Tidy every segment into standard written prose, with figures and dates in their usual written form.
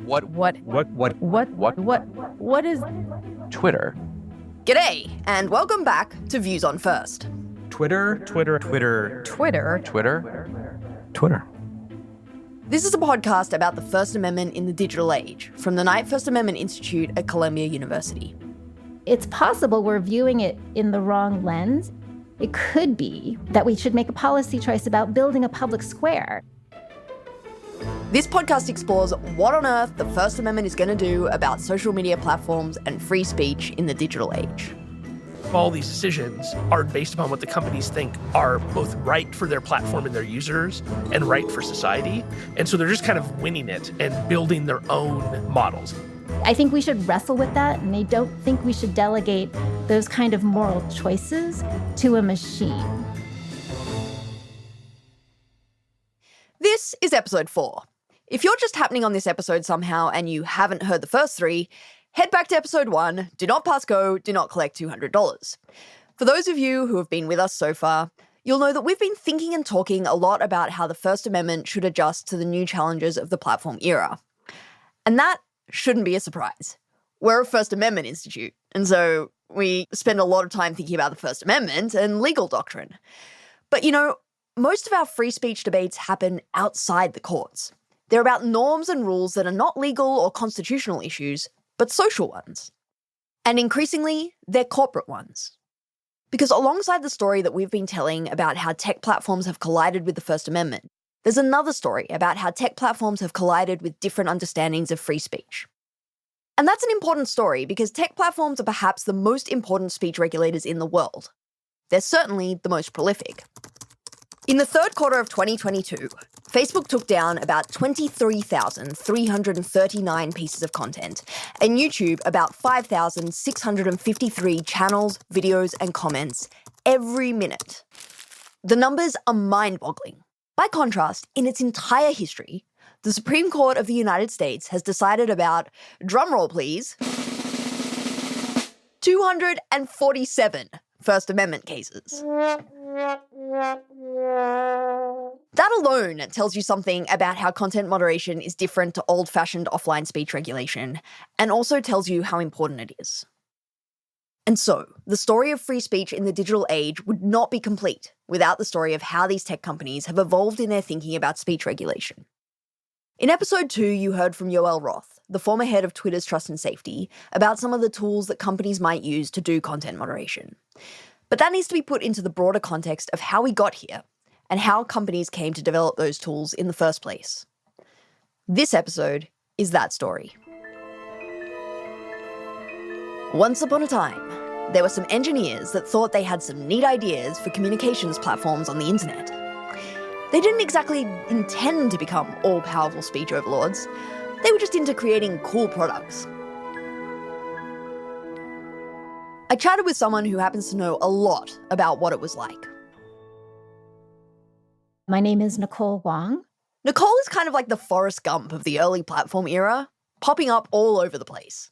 What is Twitter? G'day, and welcome back to Views on First. Twitter. This is a podcast about the First Amendment in the digital age from the Knight First Amendment Institute at Columbia University. It's possible we're viewing it in the wrong lens. It could be that we should make a policy choice about building a public square. This podcast explores what on earth the First Amendment is going to do about social media platforms and free speech in the digital age. All these decisions are based upon what the companies think are both right for their platform and their users and right for society. And so they're just kind of winning it and building their own models. I think we should wrestle with that, and I don't think we should delegate those kind of moral choices to a machine. This is episode 4. If you're just happening on this episode somehow and you haven't heard the first 3, head back to episode 1, do not pass go, do not collect $200. For those of you who have been with us so far, you'll know that we've been thinking and talking a lot about how the First Amendment should adjust to the new challenges of the platform era. And that shouldn't be a surprise. We're a First Amendment institute, and so we spend a lot of time thinking about the First Amendment and legal doctrine. But most of our free speech debates happen outside the courts. They're about norms and rules that are not legal or constitutional issues, but social ones. And increasingly, they're corporate ones. Because alongside the story that we've been telling about how tech platforms have collided with the First Amendment, there's another story about how tech platforms have collided with different understandings of free speech. And that's an important story because tech platforms are perhaps the most important speech regulators in the world. They're certainly the most prolific. In the third quarter of 2022, Facebook took down about 23,339 pieces of content, and YouTube about 5,653 channels, videos, and comments every minute. The numbers are mind-boggling. By contrast, in its entire history, the Supreme Court of the United States has decided about, drumroll please, 247 First Amendment cases. That alone tells you something about how content moderation is different to old-fashioned offline speech regulation, and also tells you how important it is. And so, the story of free speech in the digital age would not be complete without the story of how these tech companies have evolved in their thinking about speech regulation. In episode 2, you heard from Yoel Roth, the former head of Twitter's Trust and Safety, about some of the tools that companies might use to do content moderation. But that needs to be put into the broader context of how we got here and how companies came to develop those tools in the first place. This episode is that story. Once upon a time, there were some engineers that thought they had some neat ideas for communications platforms on the internet. They didn't exactly intend to become all-powerful speech overlords. They were just into creating cool products. I chatted with someone who happens to know a lot about what it was like. My name is Nicole Wong. Nicole is kind of like the Forrest Gump of the early platform era, popping up all over the place.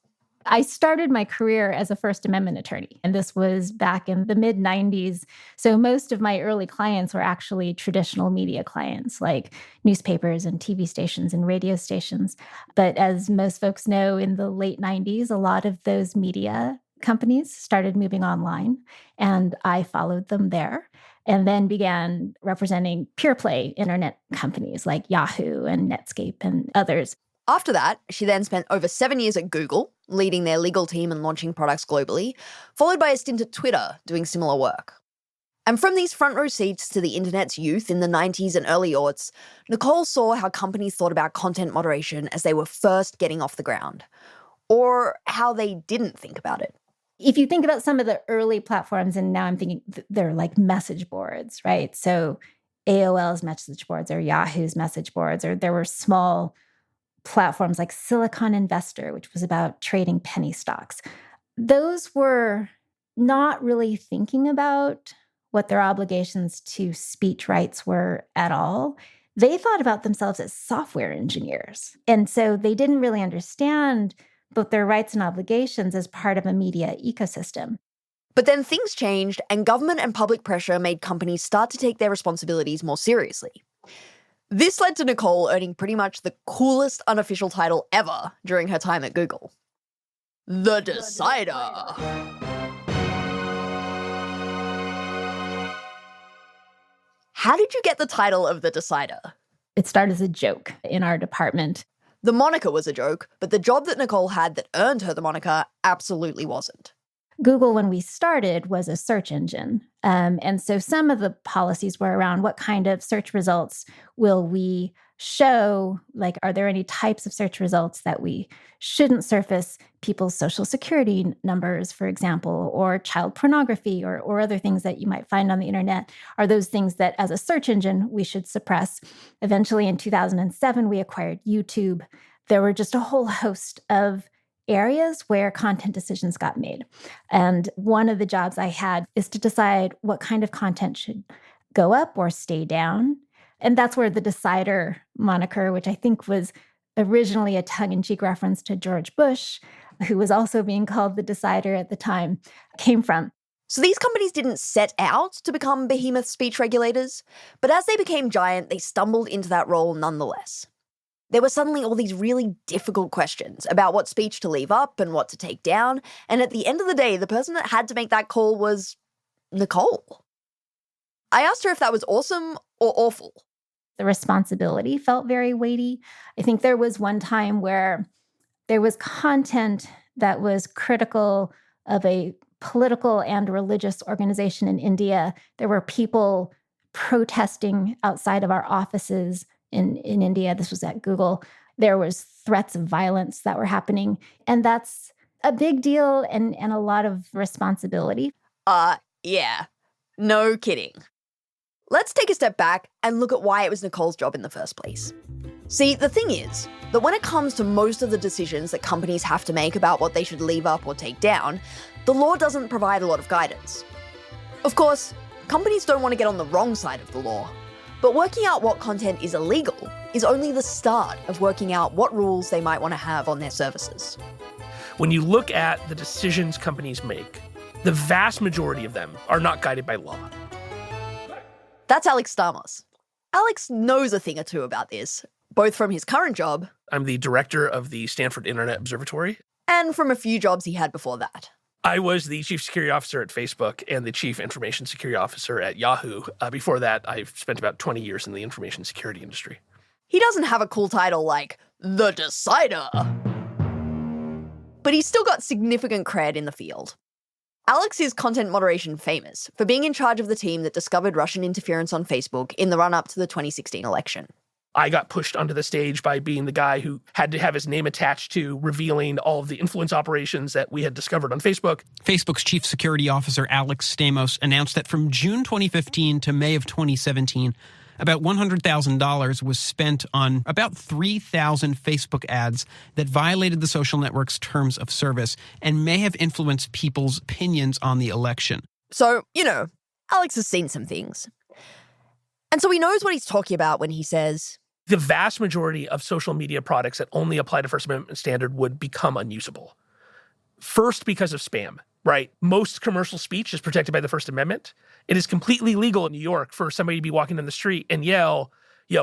I started my career as a First Amendment attorney, and this was back in the mid-90s. So most of my early clients were actually traditional media clients, like newspapers and TV stations and radio stations. But as most folks know, in the late 90s, a lot of those media companies started moving online, and I followed them there, and then began representing pure play internet companies like Yahoo and Netscape and others. After that, she then spent over 7 years at Google, leading their legal team and launching products globally, followed by a stint at Twitter, doing similar work. And from these front row seats to the internet's youth in the 90s and early aughts, Nicole saw how companies thought about content moderation as they were first getting off the ground, or how they didn't think about it. If you think about some of the early platforms, and now I'm thinking they're like message boards, right? So AOL's message boards or Yahoo's message boards, or there were small platforms like Silicon Investor, which was about trading penny stocks. Those were not really thinking about what their obligations to speech rights were at all. They thought about themselves as software engineers. And so they didn't really understand both their rights and obligations as part of a media ecosystem. But then things changed, and government and public pressure made companies start to take their responsibilities more seriously. This led to Nicole earning pretty much the coolest unofficial title ever during her time at Google. The Decider. How did you get the title of the Decider? It started as a joke in our department. The moniker was a joke, but the job that Nicole had that earned her the moniker absolutely wasn't. Google, when we started, was a search engine. And so some of the policies were around what kind of search results will we show? Like, are there any types of search results that we shouldn't surface people's social security numbers, for example, or child pornography or other things that you might find on the internet? Are those things that, as a search engine, we should suppress? Eventually, in 2007, we acquired YouTube. There were just a whole host of areas where content decisions got made. And one of the jobs I had is to decide what kind of content should go up or stay down. And that's where the Decider moniker, which I think was originally a tongue-in-cheek reference to George Bush, who was also being called the Decider at the time, came from. So these companies didn't set out to become behemoth speech regulators, but as they became giant, they stumbled into that role nonetheless. There were suddenly all these really difficult questions about what speech to leave up and what to take down, and at the end of the day, the person that had to make that call was Nicole. I asked her if that was awesome or awful. The responsibility felt very weighty. I think there was one time where there was content that was critical of a political and religious organization in India. There were people protesting outside of our offices in India. This was at Google. There was threats of violence that were happening. And that's a big deal and a lot of responsibility. Yeah. No kidding. Let's take a step back and look at why it was Nicole's job in the first place. See, the thing is that when it comes to most of the decisions that companies have to make about what they should leave up or take down, the law doesn't provide a lot of guidance. Of course, companies don't want to get on the wrong side of the law. But working out what content is illegal is only the start of working out what rules they might want to have on their services. When you look at the decisions companies make, the vast majority of them are not guided by law. That's Alex Stamos. Alex knows a thing or two about this, both from his current job. I'm the director of the Stanford Internet Observatory. And from a few jobs he had before that. I was the chief security officer at Facebook and the chief information security officer at Yahoo. Before that, I spent about 20 years in the information security industry. He doesn't have a cool title like The Decider. But he's still got significant cred in the field. Alex is content moderation famous for being in charge of the team that discovered Russian interference on Facebook in the run-up to the 2016 election. I got pushed onto the stage by being the guy who had to have his name attached to revealing all of the influence operations that we had discovered on Facebook. Facebook's chief security officer, Alex Stamos, announced that from June 2015 to May of 2017, about $100,000 was spent on about 3,000 Facebook ads that violated the social network's terms of service and may have influenced people's opinions on the election. So, Alex has seen some things. And so he knows what he's talking about when he says, the vast majority of social media products that only apply to First Amendment standard would become unusable. First, because of spam, right? Most commercial speech is protected by the First Amendment. It is completely legal in New York for somebody to be walking down the street and yell,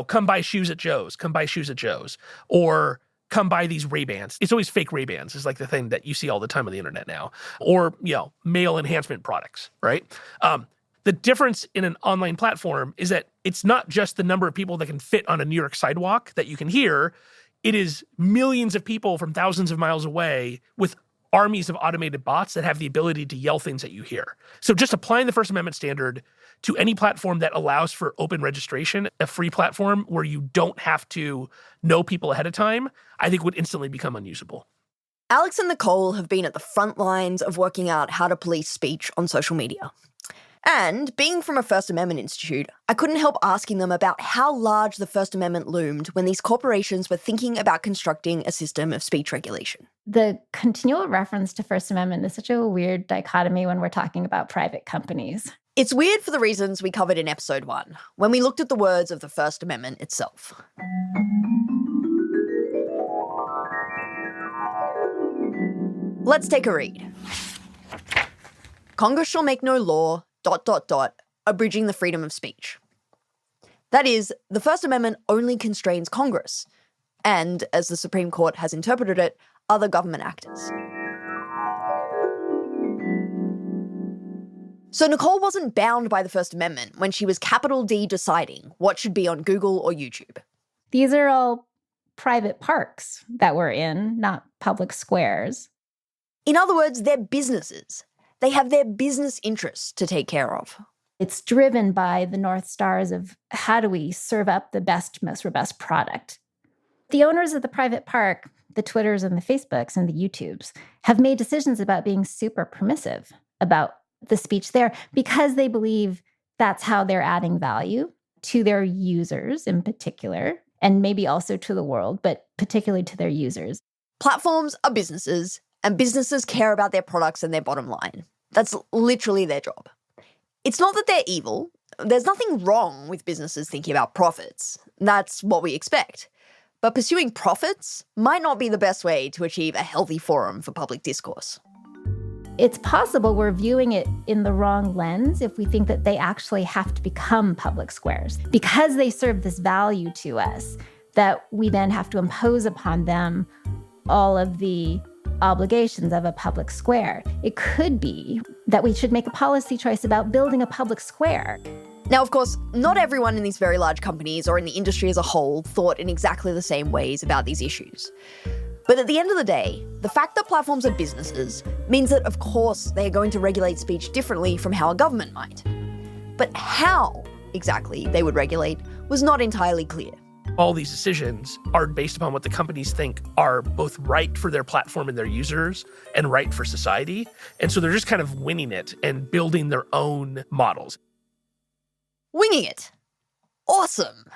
come buy shoes at Joe's, come buy shoes at Joe's, or come buy these Ray-Bans. It's always fake Ray-Bans is like the thing that you see all the time on the internet now. Or, male enhancement products, right? The difference in an online platform is that it's not just the number of people that can fit on a New York sidewalk that you can hear. It is millions of people from thousands of miles away with armies of automated bots that have the ability to yell things that you hear. So just applying the First Amendment standard to any platform that allows for open registration, a free platform where you don't have to know people ahead of time, I think would instantly become unusable. Alex and Nicole have been at the front lines of working out how to police speech on social media. And being from a First Amendment institute, I couldn't help asking them about how large the First Amendment loomed when these corporations were thinking about constructing a system of speech regulation. The continual reference to First Amendment is such a weird dichotomy when we're talking about private companies. It's weird for the reasons we covered in episode 1, when we looked at the words of the First Amendment itself. Let's take a read. Congress shall make no law, ... abridging the freedom of speech. That is, the First Amendment only constrains Congress and, as the Supreme Court has interpreted it, other government actors. So Nicole wasn't bound by the First Amendment when she was capital D deciding what should be on Google or YouTube. These are all private parks that we're in, not public squares. In other words, they're businesses. They have their business interests to take care of. It's driven by the North Stars of how do we serve up the best, most robust product. The owners of the private park, the Twitters and the Facebooks and the YouTubes, have made decisions about being super permissive about the speech there because they believe that's how they're adding value to their users in particular, and maybe also to the world, but particularly to their users. Platforms are businesses, and businesses care about their products and their bottom line. That's literally their job. It's not that they're evil. There's nothing wrong with businesses thinking about profits. That's what we expect. But pursuing profits might not be the best way to achieve a healthy forum for public discourse. It's possible we're viewing it in the wrong lens if we think that they actually have to become public squares because they serve this value to us, that we then have to impose upon them all of the obligations of a public square. It could be that we should make a policy choice about building a public square. Now, of course, not everyone in these very large companies or in the industry as a whole thought in exactly the same ways about these issues. But at the end of the day, the fact that platforms are businesses means that, of course, they are going to regulate speech differently from how a government might. But how exactly they would regulate was not entirely clear. All these decisions are based upon what the companies think are both right for their platform and their users and right for society. And so they're just kind of winging it and building their own models. Winging it. Awesome.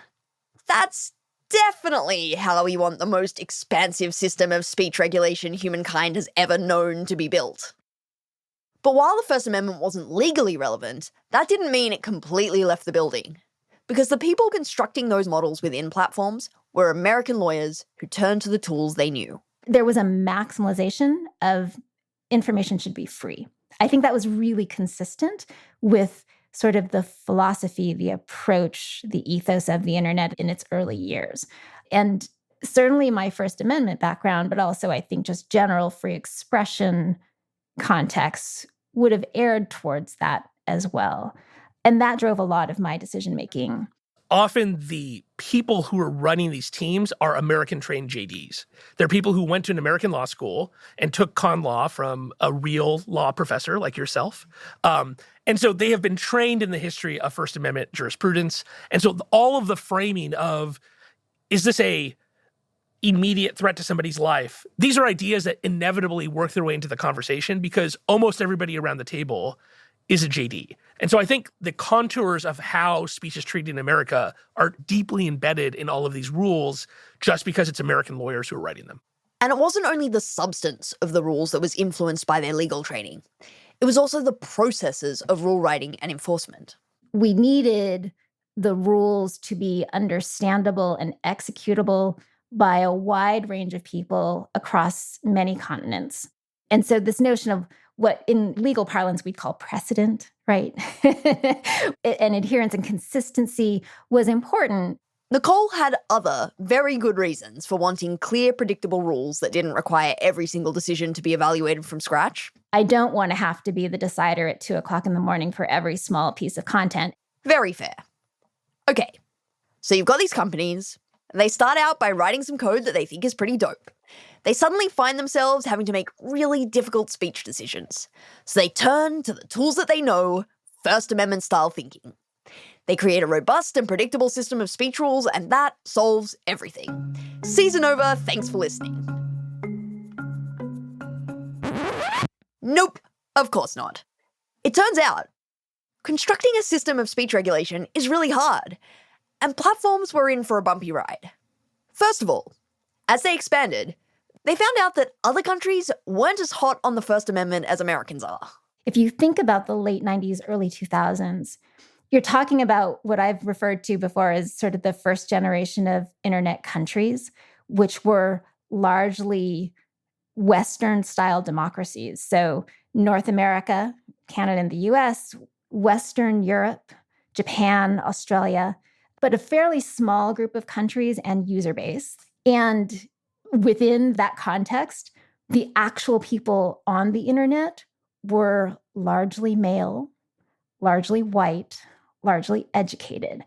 That's definitely how we want the most expansive system of speech regulation humankind has ever known to be built. But while the First Amendment wasn't legally relevant, that didn't mean it completely left the building. Because the people constructing those models within platforms were American lawyers who turned to the tools they knew. There was a maximalization of information should be free. I think that was really consistent with sort of the philosophy, the approach, the ethos of the internet in its early years. And certainly my First Amendment background, but also I think just general free expression contexts would have erred towards that as well. And that drove a lot of my decision-making. Often the people who are running these teams are American-trained JDs. They're people who went to an American law school and took con law from a real law professor like yourself. And so they have been trained in the history of First Amendment jurisprudence. And so all of the framing of, is this a immediate threat to somebody's life? These are ideas that inevitably work their way into the conversation because almost everybody around the table is a JD. And so I think the contours of how speech is treated in America are deeply embedded in all of these rules just because it's American lawyers who are writing them. And it wasn't only the substance of the rules that was influenced by their legal training. It was also the processes of rule writing and enforcement. We needed the rules to be understandable and executable by a wide range of people across many continents. And so this notion of what in legal parlance we'd call precedent, right? And adherence and consistency was important. Nicole had other very good reasons for wanting clear, predictable rules that didn't require every single decision to be evaluated from scratch. I don't want to have to be the decider at 2:00 in the morning for every small piece of content. Very fair. Okay, so you've got these companies, and they start out by writing some code that they think is pretty dope. They suddenly find themselves having to make really difficult speech decisions. So they turn to the tools that they know, First Amendment-style thinking. They create a robust and predictable system of speech rules, and that solves everything. Season over, thanks for listening. Nope, of course not. It turns out, constructing a system of speech regulation is really hard, and platforms were in for a bumpy ride. First of all, as they expanded, they found out that other countries weren't as hot on the First Amendment as Americans are. If you think about the late 90s, early 2000s, you're talking about what I've referred to before as sort of the first generation of internet countries, which were largely Western-style democracies. So North America, Canada and the US, Western Europe, Japan, Australia, but a fairly small group of countries and user base. And within that context, the actual people on the internet were largely male, largely white, largely educated,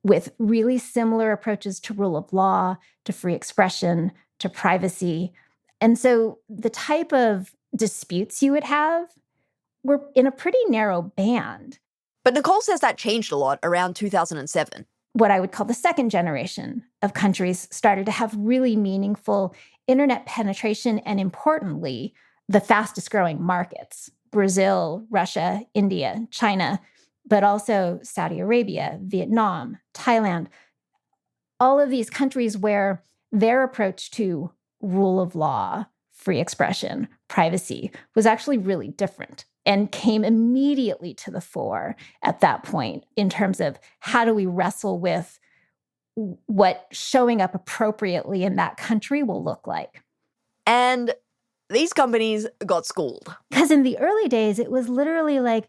with really similar approaches to rule of law, to free expression, to privacy. And so the type of disputes you would have were in a pretty narrow band. But Nicole says that changed a lot around 2007. What I would call the second generation of countries started to have really meaningful internet penetration and, importantly, the fastest growing markets: Brazil, Russia, India, China, but also Saudi Arabia, Vietnam, Thailand. All of these countries where their approach to rule of law, free expression, privacy was actually really different and came immediately to the fore at that point in terms of how do we wrestle with what showing up appropriately in that country will look like. And these companies got schooled. Because in the early days, it was literally like,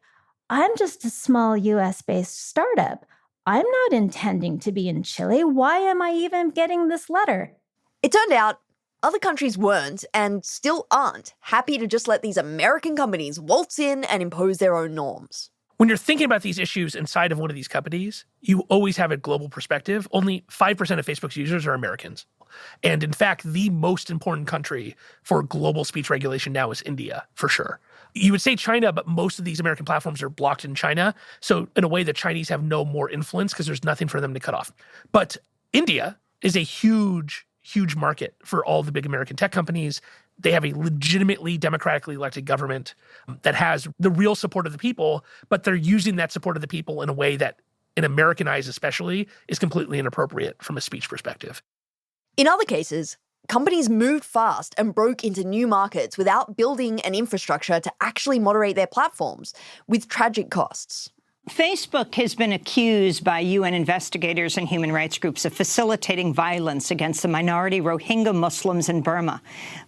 I'm just a small US-based startup. I'm not intending to be in Chile. Why am I even getting this letter? It turned out other countries weren't, and still aren't, happy to just let these American companies waltz in and impose their own norms. When you're thinking about these issues inside of one of these companies, you always have a global perspective. Only 5% of Facebook's users are Americans. And in fact, the most important country for global speech regulation now is India, for sure. You would say China, but most of these American platforms are blocked in China. So in a way, the Chinese have no more influence because there's nothing for them to cut off. But India is a huge market for all the big American tech companies. They have a legitimately democratically elected government that has the real support of the people, but they're using that support of the people in a way that, in American eyes especially, is completely inappropriate from a speech perspective. In other cases, companies moved fast and broke into new markets without building an infrastructure to actually moderate their platforms, with tragic costs. Facebook has been accused by UN investigators and human rights groups of facilitating violence against the minority Rohingya Muslims in Burma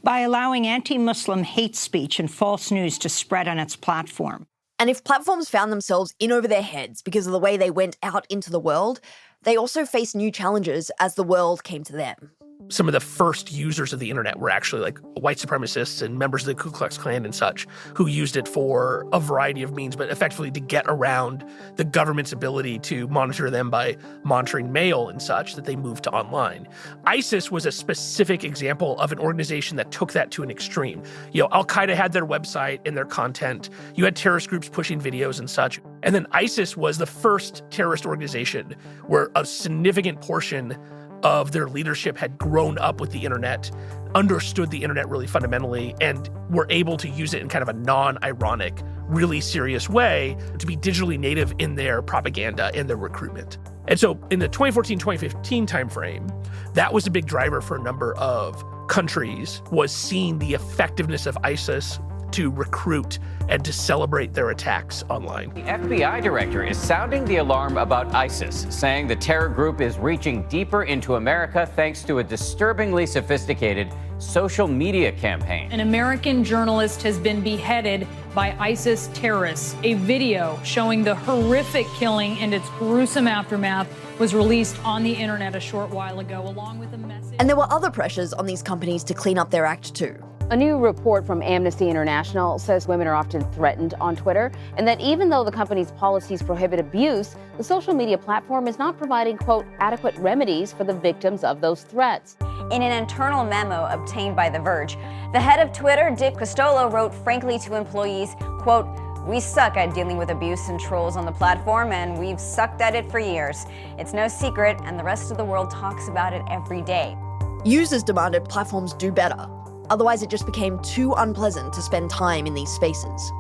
by allowing anti-Muslim hate speech and false news to spread on its platform. And if platforms found themselves in over their heads because of the way they went out into the world, they also faced new challenges as the world came to them. Some of the first users of the internet were actually like white supremacists and members of the Ku Klux Klan and such, who used it for a variety of means, but effectively to get around the government's ability to monitor them by monitoring mail and such, that they moved to online. ISIS was a specific example of an organization that took that to an extreme. Al-Qaeda had their website and their content. You had terrorist groups pushing videos and such. And then ISIS was the first terrorist organization where a significant portion of their leadership had grown up with the internet, understood the internet really fundamentally, and were able to use it in kind of a non-ironic, really serious way to be digitally native in their propaganda and their recruitment. And so in the 2014-2015 timeframe, that was a big driver for a number of countries, was seeing the effectiveness of ISIS to recruit and to celebrate their attacks online. The FBI director is sounding the alarm about ISIS, saying the terror group is reaching deeper into America thanks to a disturbingly sophisticated social media campaign. An American journalist has been beheaded by ISIS terrorists. A video showing the horrific killing and its gruesome aftermath was released on the internet a short while ago, along with a message. And there were other pressures on these companies to clean up their act too. A new report from Amnesty International says women are often threatened on Twitter, and that even though the company's policies prohibit abuse, the social media platform is not providing, quote, adequate remedies for the victims of those threats. In an internal memo obtained by The Verge, the head of Twitter, Dick Costolo, wrote frankly to employees, quote, "We suck at dealing with abuse and trolls on the platform, and we've sucked at it for years. It's no secret, and the rest of the world talks about it every day." Users demanded platforms do better. Otherwise, it just became too unpleasant to spend time in these spaces.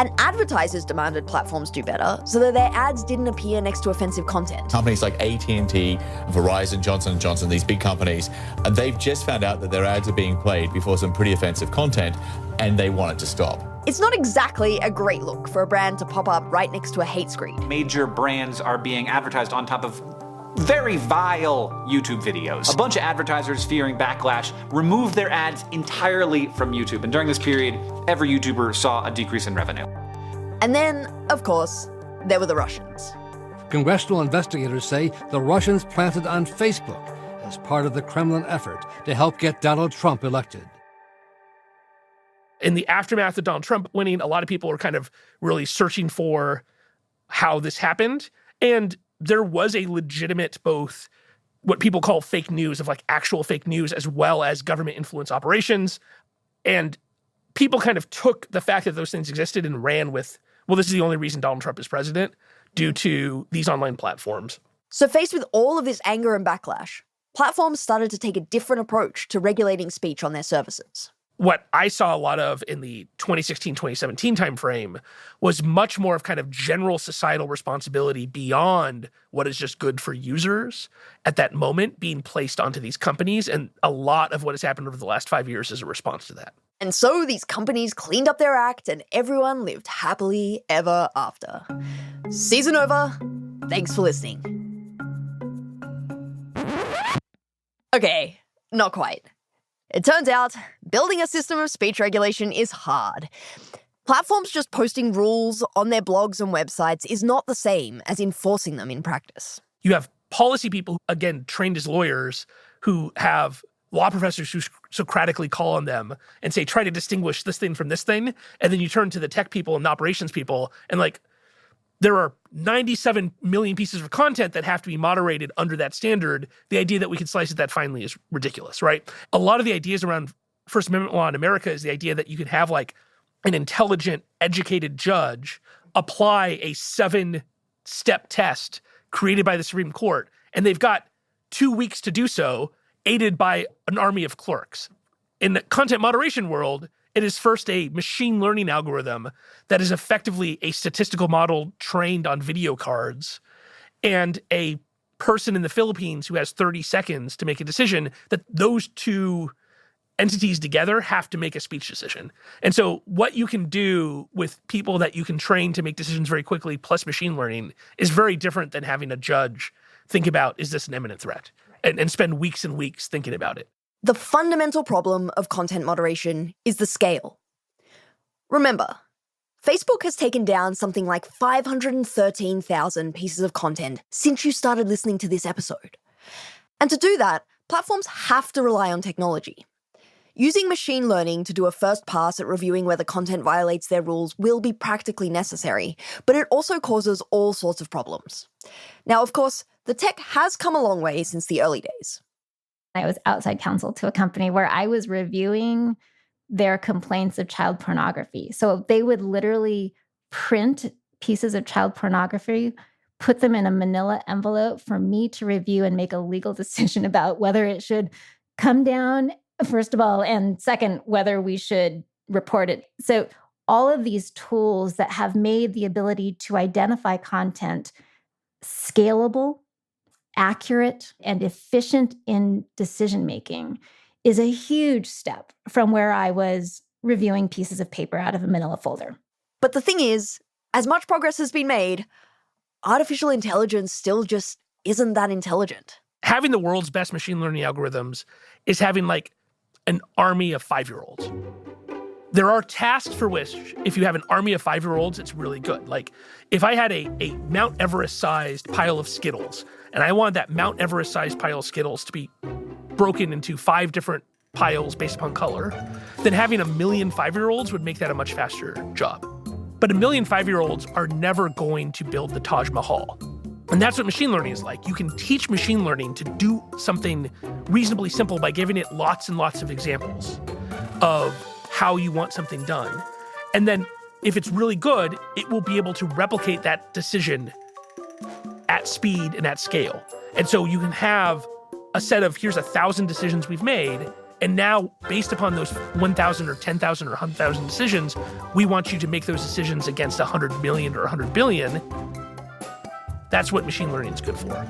And advertisers demanded platforms do better so that their ads didn't appear next to offensive content. Companies like AT&T, Verizon, Johnson & Johnson, these big companies, they've just found out that their ads are being played before some pretty offensive content, and they want it to stop. It's not exactly a great look for a brand to pop up right next to a hate screen. Major brands are being advertised on top of very vile YouTube videos. A bunch of advertisers fearing backlash removed their ads entirely from YouTube. And during this period, every YouTuber saw a decrease in revenue. And then, of course, there were the Russians. Congressional investigators say the Russians planted on Facebook as part of the Kremlin effort to help get Donald Trump elected. In the aftermath of Donald Trump winning, a lot of people were kind of really searching for how this happened. And there was a legitimate both what people call fake news, of like actual fake news, as well as government influence operations. And people kind of took the fact that those things existed and ran with, well, this is the only reason Donald Trump is president, due to these online platforms. So faced with all of this anger and backlash, platforms started to take a different approach to regulating speech on their services. What I saw a lot of in the 2016-2017 timeframe was much more of kind of general societal responsibility beyond what is just good for users at that moment being placed onto these companies. And a lot of what has happened over the last 5 years is a response to that. And so these companies cleaned up their act and everyone lived happily ever after. Season over. Thanks for listening. Okay, not quite. It turns out, building a system of speech regulation is hard. Platforms just posting rules on their blogs and websites is not the same as enforcing them in practice. You have policy people, again, trained as lawyers, who have law professors who Socratically call on them and say, try to distinguish this thing from this thing. And then you turn to the tech people and the operations people, and like, there are 97 million pieces of content that have to be moderated under that standard. The idea that we can slice it that finely is ridiculous, right? A lot of the ideas around First Amendment law in America is the idea that you can have like an intelligent, educated judge apply a 7-step test created by the Supreme Court, and they've got 2 weeks to do so, aided by an army of clerks. In the content moderation world, it is first a machine learning algorithm that is effectively a statistical model trained on video cards, and a person in the Philippines who has 30 seconds to make a decision, that those two entities together have to make a speech decision. And so what you can do with people that you can train to make decisions very quickly plus machine learning is very different than having a judge think about, is this an imminent threat? And spend weeks and weeks thinking about it. The fundamental problem of content moderation is the scale. Remember, Facebook has taken down something like 513,000 pieces of content since you started listening to this episode. And to do that, platforms have to rely on technology. Using machine learning to do a first pass at reviewing whether content violates their rules will be practically necessary, but it also causes all sorts of problems. Now, of course, the tech has come a long way since the early days. I was outside counsel to a company where I was reviewing their complaints of child pornography. So they would literally print pieces of child pornography, put them in a manila envelope for me to review and make a legal decision about whether it should come down, first of all, and second, whether we should report it. So all of these tools that have made the ability to identify content scalable, accurate, and efficient in decision-making is a huge step from where I was reviewing pieces of paper out of a manila folder. But the thing is, as much progress has been made, artificial intelligence still just isn't that intelligent. Having the world's best machine learning algorithms is having like an army of 5-year-olds. There are tasks for which, if you have an army of 5-year-olds, it's really good. Like, if I had a Mount Everest-sized pile of Skittles, and I wanted that Mount Everest-sized pile of Skittles to be broken into 5 different piles based upon color, then having 1 million 5-year-olds would make that a much faster job. But 1 million 5-year-olds are never going to build the Taj Mahal. And that's what machine learning is like. You can teach machine learning to do something reasonably simple by giving it lots and lots of examples of how you want something done. And then if it's really good, it will be able to replicate that decision at speed and at scale. And so you can have a set of, here's 1,000 decisions we've made, and now based upon those 1,000 or 10,000 or 100,000 decisions, we want you to make those decisions against 100 million or 100 billion. That's what machine learning is good for.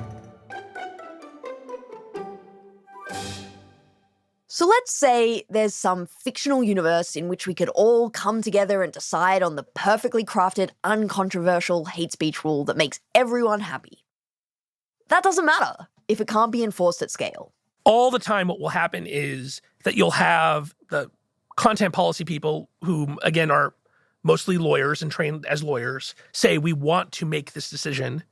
So let's say there's some fictional universe in which we could all come together and decide on the perfectly crafted, uncontroversial hate speech rule that makes everyone happy. That doesn't matter if it can't be enforced at scale. All the time what will happen is that you'll have the content policy people who, again, are mostly lawyers and trained as lawyers, say, we want to make this decision.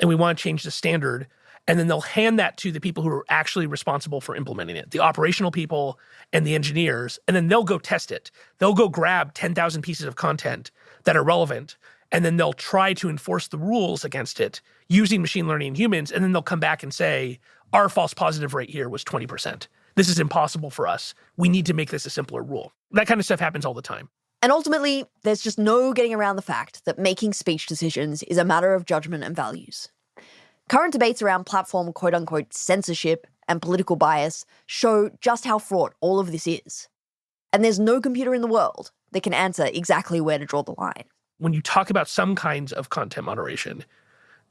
and we want to change the standard. And then they'll hand that to the people who are actually responsible for implementing it, the operational people and the engineers, and then they'll go test it. They'll go grab 10,000 pieces of content that are relevant, and then they'll try to enforce the rules against it using machine learning and humans, and then they'll come back and say, our false positive rate here was 20%. This is impossible for us. We need to make this a simpler rule. That kind of stuff happens all the time. And ultimately, there's just no getting around the fact that making speech decisions is a matter of judgment and values. Current debates around platform quote-unquote censorship and political bias show just how fraught all of this is. And there's no computer in the world that can answer exactly where to draw the line. When you talk about some kinds of content moderation,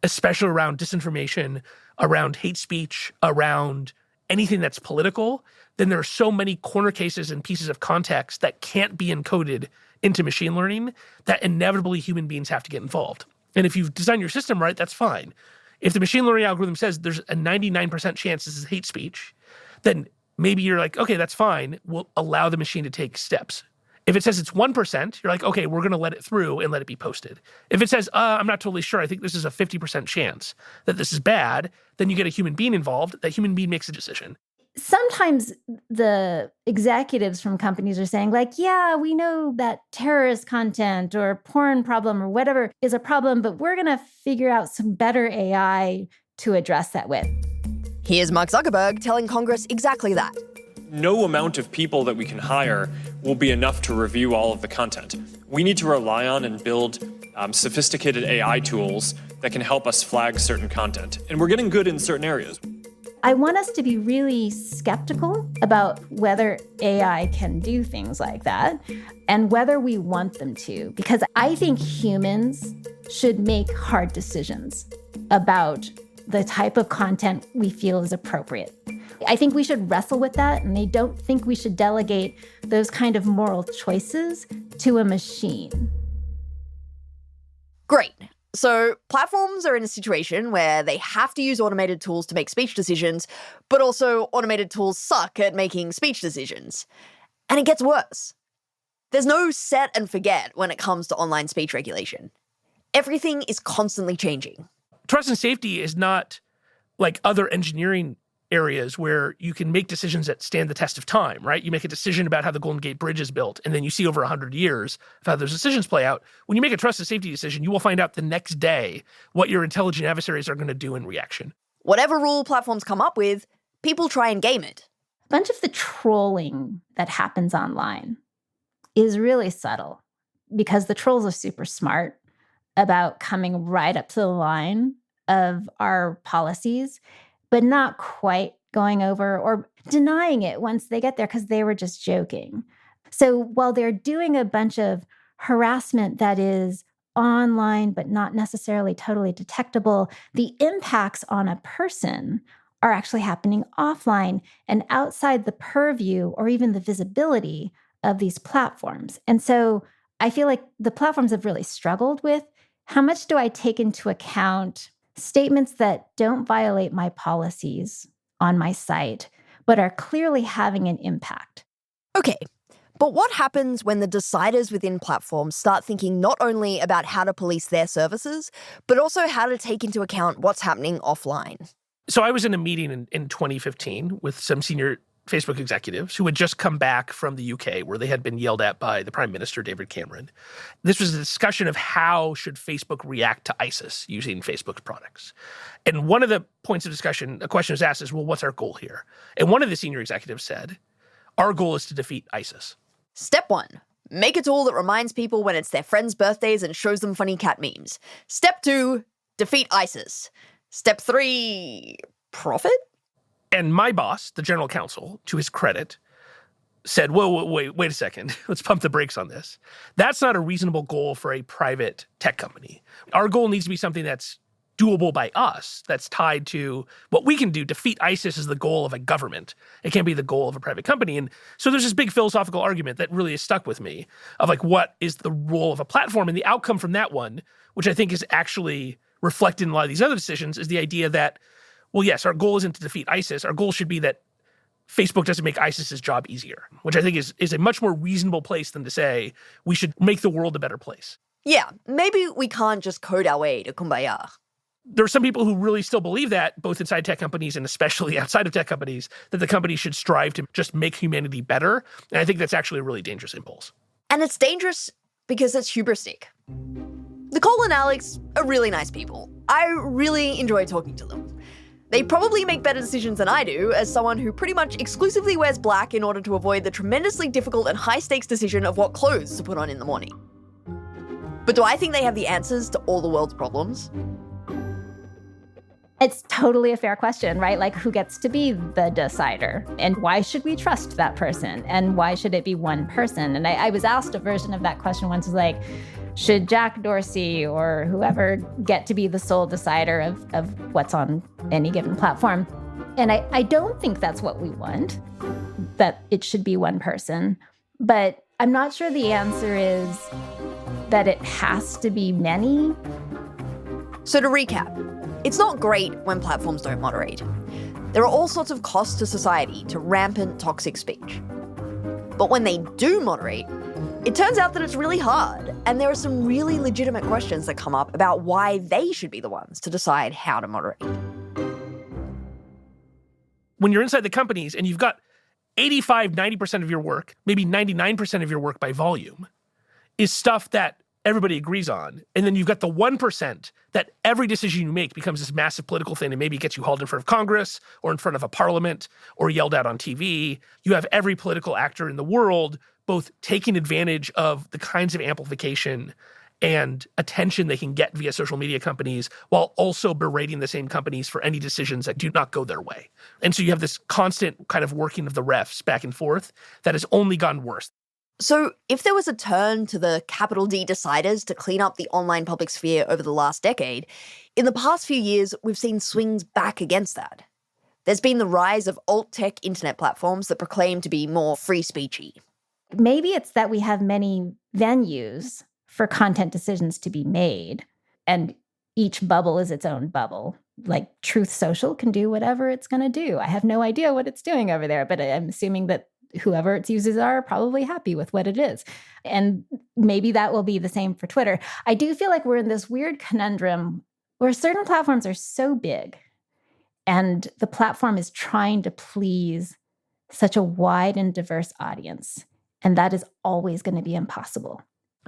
especially around disinformation, around hate speech, around anything that's political, then there are so many corner cases and pieces of context that can't be encoded into machine learning that inevitably human beings have to get involved. And if you've designed your system right, that's fine. If the machine learning algorithm says there's a 99% chance this is hate speech, then maybe you're like, okay, that's fine. We'll allow the machine to take steps. If it says it's 1%, you're like, okay, we're going to let it through and let it be posted. If it says, I'm not totally sure, I think this is a 50% chance that this is bad, then you get a human being involved. That human being makes a decision. Sometimes the executives from companies are saying like, yeah, we know that terrorist content or porn problem or whatever is a problem, but we're going to figure out some better AI to address that with. Here's Mark Zuckerberg telling Congress exactly that. No amount of people that we can hire will be enough to review all of the content. We need to rely on and build sophisticated AI tools that can help us flag certain content. And we're getting good in certain areas. I want us to be really skeptical about whether AI can do things like that and whether we want them to, because I think humans should make hard decisions about the type of content we feel is appropriate. I think we should wrestle with that, and I don't think we should delegate those kind of moral choices to a machine. Great. So platforms are in a situation where they have to use automated tools to make speech decisions, but also automated tools suck at making speech decisions. And it gets worse. There's no set and forget when it comes to online speech regulation. Everything is constantly changing. Trust and safety is not like other engineering areas where you can make decisions that stand the test of time, right? You make a decision about how the Golden Gate Bridge is built, and then you see over 100 years of how those decisions play out. When you make a trust and safety decision, you will find out the next day what your intelligent adversaries are going to do in reaction. Whatever rule platforms come up with, people try and game it. A bunch of the trolling that happens online is really subtle because the trolls are super smart about coming right up to the line of our policies, but not quite going over or denying it once they get there because they were just joking. So while they're doing a bunch of harassment that is online but not necessarily totally detectable, the impacts on a person are actually happening offline and outside the purview or even the visibility of these platforms. And so I feel like the platforms have really struggled with how much do I take into account statements that don't violate my policies on my site, but are clearly having an impact. Okay, but what happens when the deciders within platforms start thinking not only about how to police their services, but also how to take into account what's happening offline? So I was in a meeting in 2015 with some senior Facebook executives who had just come back from the UK where they had been yelled at by the Prime Minister, David Cameron. This was a discussion of how should Facebook react to ISIS using Facebook's products. And one of the points of discussion, a question was asked is, well, what's our goal here? And one of the senior executives said, our goal is to defeat ISIS. Step 1, make a tool that reminds people when it's their friends' birthdays and shows them funny cat memes. Step 2, defeat ISIS. Step 3, profit? And my boss, the general counsel, to his credit, said, whoa, wait a second. Let's pump the brakes on this. That's not a reasonable goal for a private tech company. Our goal needs to be something that's doable by us, that's tied to what we can do. Defeat ISIS is the goal of a government. It can't be the goal of a private company. And so there's this big philosophical argument that really is stuck with me of like, what is the role of a platform? And the outcome from that one, which I think is actually reflected in a lot of these other decisions, is the idea that, well, yes, our goal isn't to defeat ISIS. Our goal should be that Facebook doesn't make ISIS's job easier, which I think is a much more reasonable place than to say we should make the world a better place. Yeah, maybe we can't just code our way to kumbaya. There are some people who really still believe that, both inside tech companies and especially outside of tech companies, that the company should strive to just make humanity better. And I think that's actually a really dangerous impulse. And it's dangerous because it's hubristic. Nicole and Alex are really nice people. I really enjoy talking to them. They probably make better decisions than I do, as someone who pretty much exclusively wears black in order to avoid the tremendously difficult and high-stakes decision of what clothes to put on in the morning. But do I think they have the answers to all the world's problems? It's totally a fair question, right? Like, who gets to be the decider? And why should we trust that person? And why should it be one person? And I was asked a version of that question once, like, should Jack Dorsey or whoever get to be the sole decider of what's on any given platform? And I don't think that's what we want, that it should be one person. But I'm not sure the answer is that it has to be many. So to recap, it's not great when platforms don't moderate. There are all sorts of costs to society to rampant toxic speech. But when they do moderate, it turns out that it's really hard, and there are some really legitimate questions that come up about why they should be the ones to decide how to moderate. When you're inside the companies and you've got 85, 90% of your work, maybe 99% of your work by volume, is stuff that everybody agrees on. And then you've got the 1% that every decision you make becomes this massive political thing and maybe gets you hauled in front of Congress or in front of a parliament or yelled at on TV. You have every political actor in the world both taking advantage of the kinds of amplification and attention they can get via social media companies while also berating the same companies for any decisions that do not go their way. And so you have this constant kind of working of the refs back and forth that has only gotten worse. So if there was a turn to the capital D deciders to clean up the online public sphere over the last decade, in the past few years, we've seen swings back against that. There's been the rise of alt-tech internet platforms that proclaim to be more free speechy. Maybe it's that we have many venues for content decisions to be made, and each bubble is its own bubble. Like Truth Social can do whatever it's going to do. I have no idea what it's doing over there, but I'm assuming that whoever its users are probably happy with what it is. And maybe that will be the same for Twitter. I do feel like we're in this weird conundrum where certain platforms are so big and the platform is trying to please such a wide and diverse audience. And that is always going to be impossible.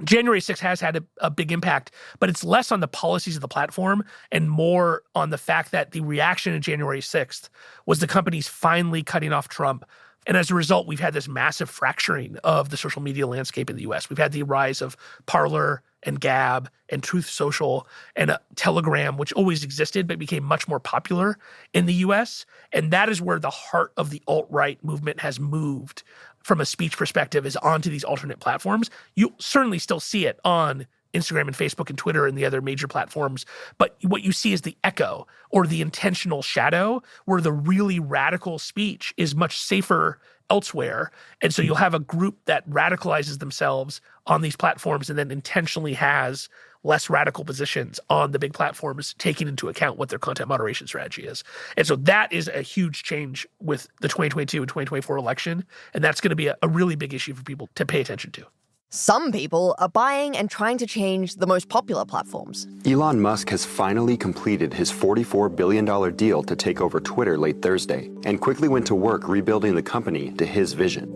January 6th has had a big impact, but it's less on the policies of the platform and more on the fact that the reaction in January 6th was the companies finally cutting off Trump. And as a result, we've had this massive fracturing of the social media landscape in the US. We've had the rise of Parler and Gab and Truth Social and Telegram, which always existed but became much more popular in the US. And that is where the heart of the alt-right movement has moved from a speech perspective, is onto these alternate platforms. You certainly still see it on Instagram and Facebook and Twitter and the other major platforms. But what you see is the echo or the intentional shadow, where the really radical speech is much safer elsewhere. And so you'll have a group that radicalizes themselves on these platforms and then intentionally has less radical positions on the big platforms, taking into account what their content moderation strategy is. And so that is a huge change with the 2022 and 2024 election. And that's going to be a really big issue for people to pay attention to. Some people are buying and trying to change the most popular platforms. Elon Musk has finally completed his $44 billion deal to take over Twitter late Thursday and quickly went to work rebuilding the company to his vision.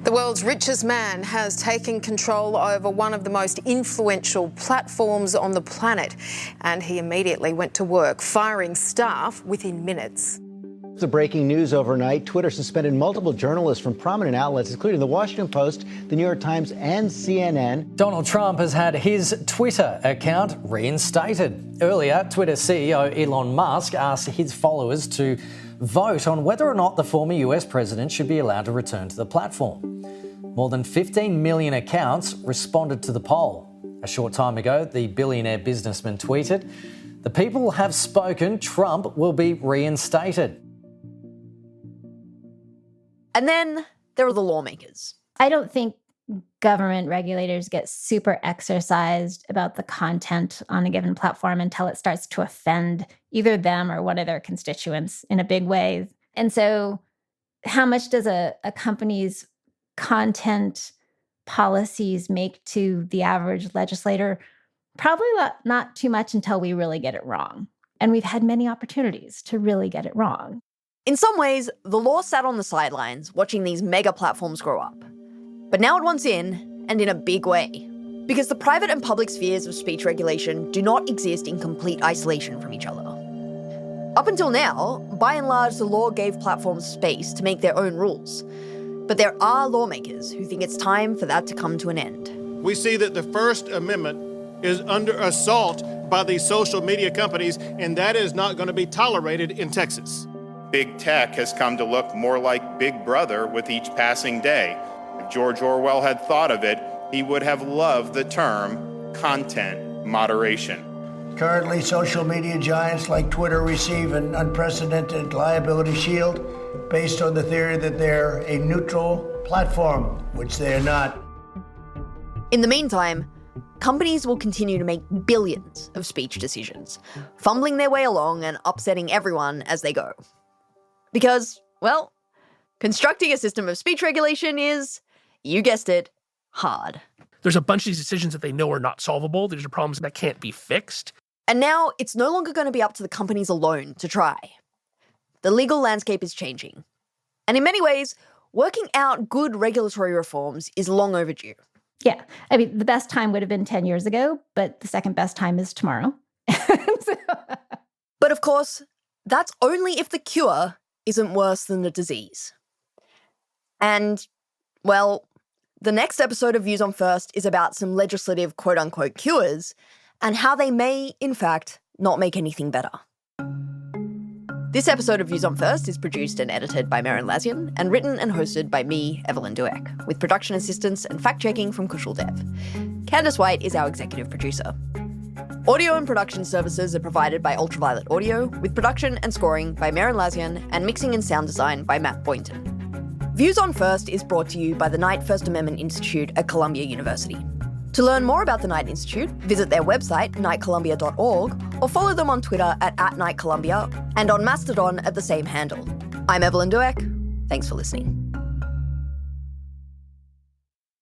The world's richest man has taken control over one of the most influential platforms on the planet, and he immediately went to work, firing staff within minutes. The breaking news overnight, Twitter suspended multiple journalists from prominent outlets, including The Washington Post, The New York Times, and CNN. Donald Trump has had his Twitter account reinstated. Earlier, Twitter CEO Elon Musk asked his followers to vote on whether or not the former US president should be allowed to return to the platform. More than 15 million accounts responded to the poll. A short time ago, the billionaire businessman tweeted, "The people have spoken, Trump will be reinstated." And then there are the lawmakers. I don't think government regulators get super exercised about the content on a given platform until it starts to offend either them or one of their constituents in a big way. And so how much does a company's content policies make to the average legislator? Probably not too much until we really get it wrong. And we've had many opportunities to really get it wrong. In some ways, the law sat on the sidelines watching these mega platforms grow up. But now it wants in, and in a big way. Because the private and public spheres of speech regulation do not exist in complete isolation from each other. Up until now, by and large, the law gave platforms space to make their own rules. But there are lawmakers who think it's time for that to come to an end. We see that the First Amendment is under assault by these social media companies, and that is not going to be tolerated in Texas. Big tech has come to look more like Big Brother with each passing day. If George Orwell had thought of it, he would have loved the term content moderation. Currently, social media giants like Twitter receive an unprecedented liability shield based on the theory that they're a neutral platform, which they are not. In the meantime, companies will continue to make billions of speech decisions, fumbling their way along and upsetting everyone as they go. Because, well, constructing a system of speech regulation is, you guessed it, hard. There's a bunch of these decisions that they know are not solvable. These are problems that can't be fixed. And now it's no longer going to be up to the companies alone to try. The legal landscape is changing. And in many ways, working out good regulatory reforms is long overdue. Yeah. I mean, the best time would have been 10 years ago, but the second best time is tomorrow. But of course, that's only if the cure isn't worse than the disease. And, well, the next episode of Views on First is about some legislative quote-unquote cures and how they may, in fact, not make anything better. This episode of Views on First is produced and edited by Maren Lazian and written and hosted by me, Evelyn Dueck, with production assistance and fact-checking from Kushal Dev. Candice White is our executive producer. Audio and production services are provided by Ultraviolet Audio, with production and scoring by Maren Lazian and mixing and sound design by Matt Boynton. Views on First is brought to you by the Knight First Amendment Institute at Columbia University. To learn more about the Knight Institute, visit their website, knightcolumbia.org, or follow them on Twitter at @KnightColumbia and on Mastodon at the same handle. I'm Evelyn Dueck. Thanks for listening.